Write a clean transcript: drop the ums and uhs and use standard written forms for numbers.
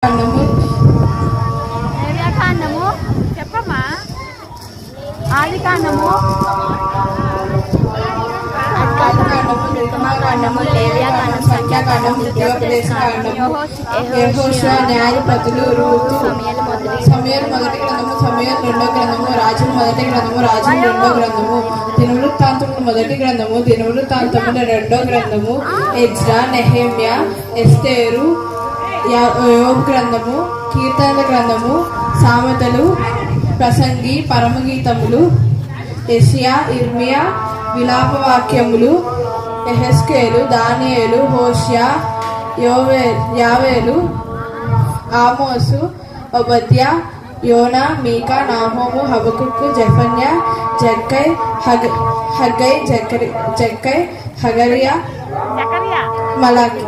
కాండము కాండము చెప్పమ్మా. ఆది కాండము, నిర్గమకాండము, లేవియాకాండము, సంఖ్యాకాండము, ద్వితీయోపదేశకాండము, యెహోషువ, న్యాయాధిపతులు, రూతు, సమూయేలు మొదటి గ్రంథము, సమూయేలు రెండో గ్రంథము, రాజుల మొదటి గ్రంథము, రాజుల రెండో గ్రంథము, దినవృత్తాంతములు మొదటి గ్రంథము, దినవృత్తాంతముల రెండో గ్రంథము, ఎజ్రా, నెహెమ్యా, ఎస్తేరు, యోబు గ్రంథము, కీర్తనల గ్రంథము, సామెతలు, ప్రసంగి, పరమగీతములు, యెషయా, ఇర్మియా, విలాపవాక్యములు, యెహెజ్కేలు, దానియేలు, హోషేయ, యావేలు, ఆమోసు, ఓబద్యా, యోనా, మీకా, నాహూము, హబకుక్కు, జెఫన్యా, హగ్గై, జక్కై, హగరియా, మలాకి.